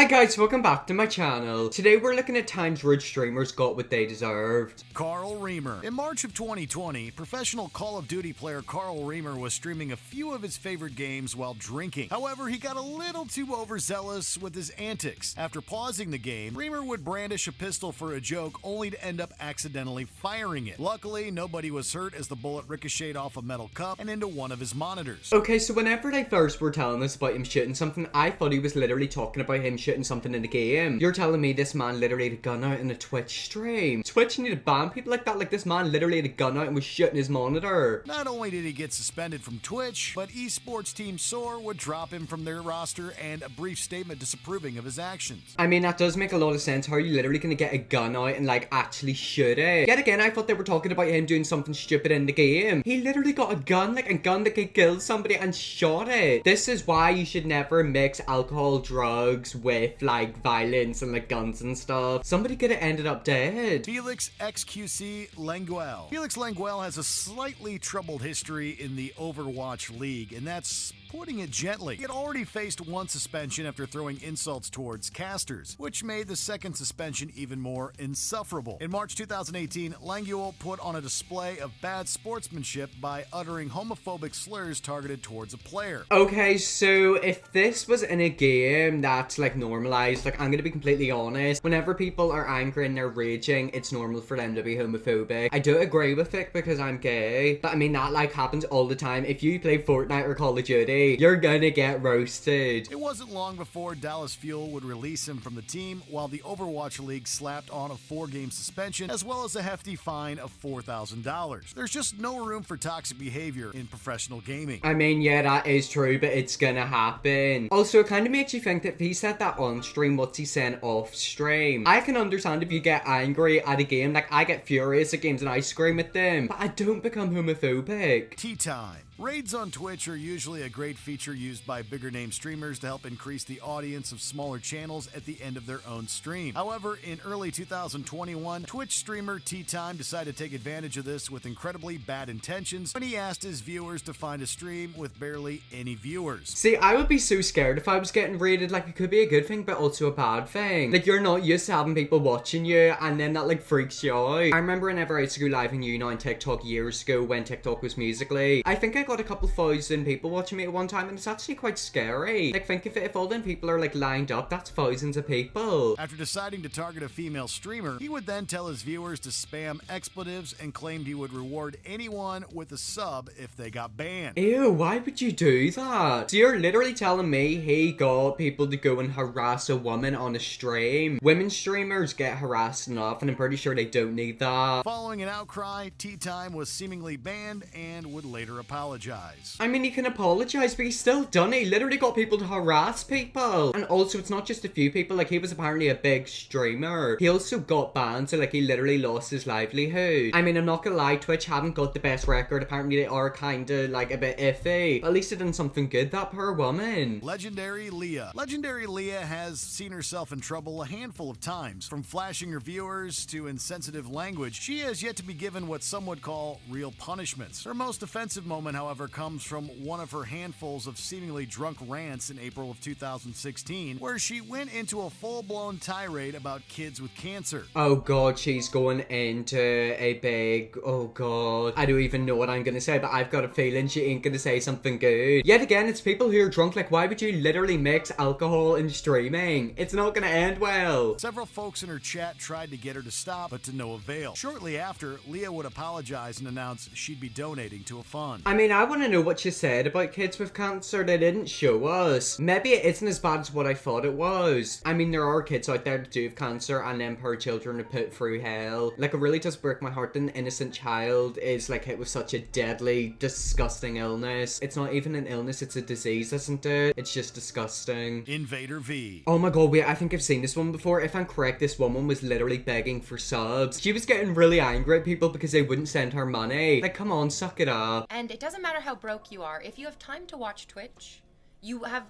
Hi guys, welcome back to my channel. Today we're looking at times rich streamers got what they deserved. Carl Riemer. In March of 2020, professional Call of Duty player Carl Riemer was streaming a few of his favorite games while drinking. However, he got a little too overzealous with his antics. After pausing the game, Riemer would brandish a pistol for a joke only to end up accidentally firing it. Luckily, nobody was hurt as the bullet ricocheted off a metal cup and into one of his monitors. Okay, so whenever they first were telling us about him shooting something, I thought he was literally talking about him shooting something in the game. You're telling me this man literally had a gun out in a Twitch stream? Twitch need to ban people like that? Like this man literally had a gun out and was shooting his monitor. Not only did he get suspended from Twitch, but esports team SOAR would drop him from their roster and a brief statement disapproving of his actions. I mean, that does make a lot of sense. How are you literally gonna get a gun out and like actually shoot it? Yet again, I thought they were talking about him doing something stupid in the game. He literally got a gun, like a gun that could kill somebody, and shot it. This is why you should never mix alcohol, drugs with like violence and like guns and stuff. Somebody could have ended up dead. Felix XQC Lengyel. Felix Lengyel has a slightly troubled history in the Overwatch League, and that's putting it gently. He had already faced one suspension after throwing insults towards casters, which made the second suspension even more insufferable. In March 2018, Lengyel put on a display of bad sportsmanship by uttering homophobic slurs targeted towards a player. Okay, so if this was in a game that's like normalized, like I'm gonna be completely honest, whenever people are angry and they're raging, it's normal for them to be homophobic. I do agree with it because I'm gay, but I mean that like happens all the time. If you play Fortnite or Call of Duty, you're gonna get roasted. It wasn't long before Dallas Fuel would release him from the team, while the Overwatch League slapped on a 4-game suspension as well as a hefty fine of $4,000. There's just no room for toxic behavior in professional gaming. I mean, yeah, that is true, but it's gonna happen. Also, it kind of makes you think that if he said that on stream, what's he saying off stream? I can understand if you get angry at a game, like I get furious at games and I scream at them, but I don't become homophobic. Tea time. Raids on Twitch are usually a great feature used by bigger name streamers to help increase the audience of smaller channels at the end of their own stream. However, in early 2021, Twitch streamer Tea Time decided to take advantage of this with incredibly bad intentions when he asked his viewers to find a stream with barely any viewers. See, I would be so scared if I was getting raided. Like, it could be a good thing, but also a bad thing. Like, you're not used to having people watching you, and then that, like, freaks you out. I remember whenever I used to go live in uni on TikTok years ago when TikTok was Musical.ly, I think I got a couple thousand people watching me at one time, and it's actually quite scary. Like, think of it, if all them people are, like, lined up, that's thousands of people. After deciding to target a female streamer, he would then tell his viewers to spam expletives and claimed he would reward anyone with a sub if they got banned. Ew, why would you do that? So you're literally telling me he got people to go and harass a woman on a stream? Women streamers get harassed enough, and I'm pretty sure they don't need that. Following an outcry, Tea Time was seemingly banned and would later apologize. I mean, he can apologize, but he's still done it. He literally got people to harass people. And also, it's not just a few people. Like, he was apparently a big streamer. He also got banned, so like he literally lost his livelihood. I mean, I'm not gonna lie, Twitch haven't got the best record. Apparently they are kinda like a bit iffy, but at least they've done something good, that poor woman. Legendary Leah. Legendary Leah has seen herself in trouble a handful of times. From flashing her viewers to insensitive language, she has yet to be given what some would call real punishments. Her most offensive moment, however, comes from one of her handfuls of seemingly drunk rants in April of 2016, where she went into a full-blown tirade about kids with cancer. Oh god, she's going into a big, oh god, I don't even know what I'm gonna say, but I've got a feeling she ain't gonna say something good. Yet again, it's people who are drunk. Like, why would you literally mix alcohol and streaming? It's not gonna end well. Several folks in her chat tried to get her to stop, but to no avail. Shortly after, Leah would apologize and announce she'd be donating to a fund. I mean, I want to know what she said about kids with cancer. They didn't show us. Maybe it isn't as bad as what I thought it was. I mean, there are kids out there that do have cancer, and then poor children are put through hell. Like, it really does break my heart that an innocent child is like hit with such a deadly, disgusting illness. It's not even an illness, it's a disease, isn't it? It's just disgusting. InvaderVie. Oh my god, wait, I think I've seen this one before. If I'm correct, this woman was literally begging for subs. She was getting really angry at people because they wouldn't send her money. Like, come on, suck it up. And it doesn't matter how broke you are, if you have time to watch Twitch, You have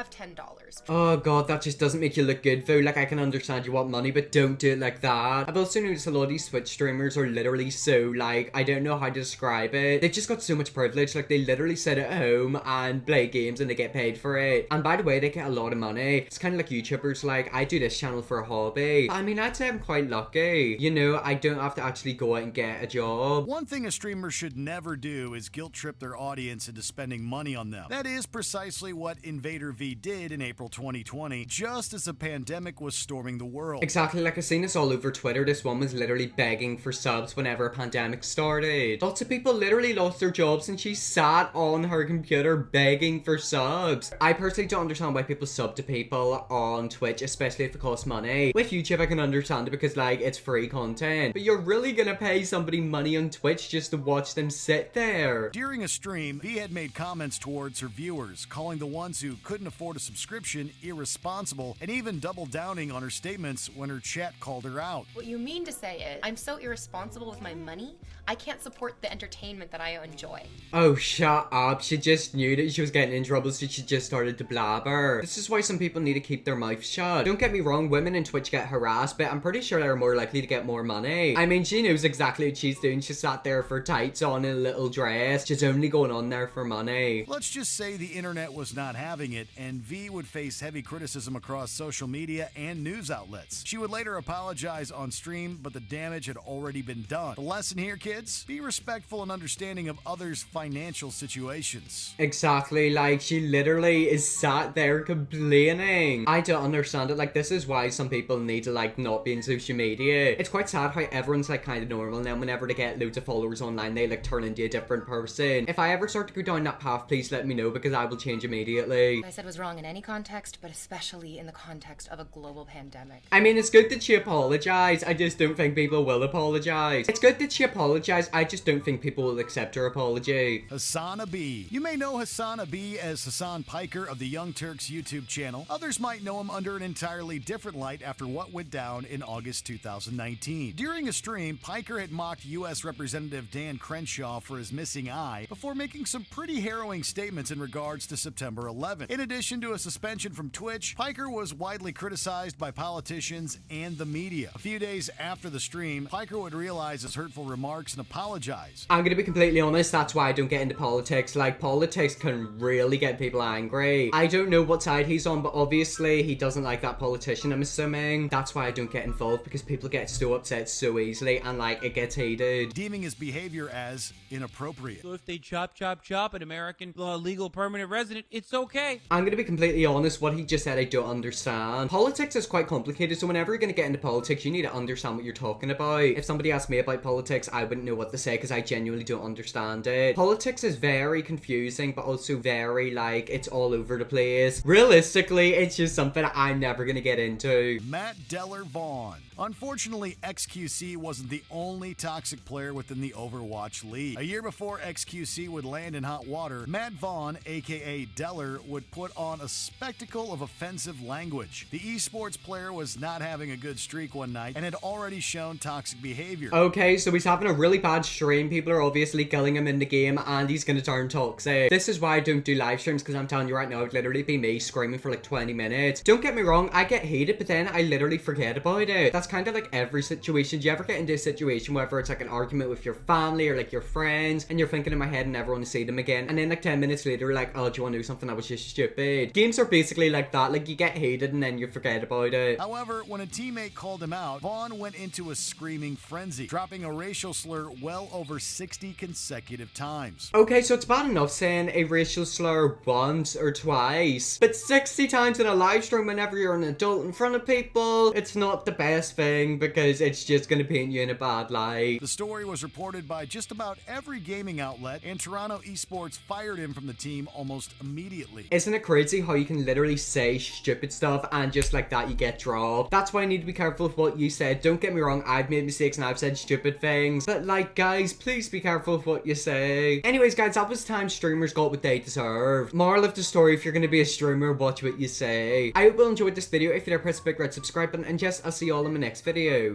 $10. Oh god, that just doesn't make you look good, though. Like, I can understand you want money, but don't do it like that. I've also noticed a lot of these Twitch streamers are literally so, like, I don't know how to describe it. They've just got so much privilege. Like, they literally sit at home and play games and they get paid for it. And by the way, they get a lot of money. It's kind of like YouTubers. Like, I do this channel for a hobby. I mean, I'd say I'm quite lucky. You know, I don't have to actually go out and get a job. One thing a streamer should never do is guilt trip their audience into spending money on them. That is precisely what InvaderVie did in April 2020, just as the pandemic was storming the world. Exactly, like I've seen this all over Twitter. This one was literally begging for subs whenever a pandemic started. Lots of people literally lost their jobs and she sat on her computer begging for subs. I personally don't understand why people sub to people on Twitch, especially if it costs money. With YouTube, I can understand it because, like, it's free content. But you're really gonna pay somebody money on Twitch just to watch them sit there. During a stream, V had made comments towards her viewers, calling the ones who couldn't afford a subscription irresponsible, and even double downing on her statements when her chat called her out. What you mean to say is, I'm so irresponsible with my money, I can't support the entertainment that I enjoy. Oh, shut up. She just knew that she was getting in trouble, so she just started to blabber. This is why some people need to keep their mouths shut. Don't get me wrong, women in Twitch get harassed, but I'm pretty sure they're more likely to get more money. I mean, she knows exactly what she's doing. She sat there for tights on in a little dress. She's only going on there for money. Let's just say the internet was not having it, and V would face heavy criticism across social media and news outlets. She would later apologize on stream, but the damage had already been done. The lesson here, kids, be respectful and understanding of others' financial situations. Exactly, like, she literally is sat there complaining. I don't understand it. Like, this is why some people need to, like, not be in social media. It's quite sad how everyone's, like, kind of normal, and then whenever they get loads of followers online, they, like, turn into a different person. If I ever start to go down that path, please let me know, because I will change immediately. What I said was wrong in any context, but especially in the context of a global pandemic. I mean, it's good that she apologized. I just don't think people will apologize. It's good that she apologized. I just don't think people will accept her apology. Hassana B. You may know Hassana B as Hassan Piker of the Young Turks YouTube channel. Others might know him under an entirely different light after what went down in August 2019. During a stream, Piker had mocked U.S. Representative Dan Crenshaw for his missing eye before making some pretty harrowing statements in regards to September 11th. In addition to a suspension from Twitch, Piker was widely criticized by politicians and the media. A few days after the stream, Piker would realize his hurtful remarks and apologize. I'm gonna be completely honest, that's why I don't get into politics. Like, politics can really get people angry. I don't know what side he's on, but obviously he doesn't like that politician, I'm assuming. That's why I don't get involved, because people get so upset so easily, and, like, it gets heated. Deeming his behavior as inappropriate. So if they chop an American legal permanent resident, it's okay. I'm gonna be completely honest, what he just said I don't understand. Politics is quite complicated, so whenever you're gonna get into politics, you need to understand what you're talking about. If somebody asked me about politics, I wouldn't know what to say because I genuinely don't understand it. Politics is very confusing, but also very, like, it's all over the place. Realistically, it's just something I'm never gonna get into. Matt Dellor Vaughn. Unfortunately, XQC wasn't the only toxic player within the Overwatch League. A year before XQC would land in hot water, Matt Vaughn, aka Dellor, would put on a spectacle of offensive language. The esports player was not having a good streak one night and had already shown toxic behavior. Okay, so he's having a really bad stream. People are obviously killing him in the game, and he's gonna turn toxic. This is why I don't do live streams, because I'm telling you right now, it'd literally be me screaming for like 20 minutes. Don't get me wrong, I get hated, but then I literally forget about it. That's kind of like every situation. Do you ever get into a situation whether it's like an argument with your family or like your friends, and you're thinking in my head and never want to see them again, and then like 10 minutes later you're like, oh, do you want to do something? That was just stupid. Games are basically like that. Like, you get hated and then you forget about it. However, when a teammate called him out, Vaughn went into a screaming frenzy, dropping a racial slur well over 60 consecutive times. Okay, so it's bad enough saying a racial slur once or twice, but 60 times in a live stream whenever you're an adult in front of people, it's not the best thing, because it's just gonna paint you in a bad light. The story was reported by just about every gaming outlet, and Toronto Esports fired him from the team almost immediately. Isn't it crazy how you can literally say stupid stuff and just like that you get dropped? That's why I need to be careful with what you said. Don't get me wrong, I've made mistakes and I've said stupid things, but like, guys, please be careful with what you say. Anyways, guys, that was the time streamers got what they deserved. Moral of the story, if you're gonna be a streamer, watch what you say. I hope you enjoyed this video. If you did, press the big red subscribe button, and yes, I'll see you all in my next video.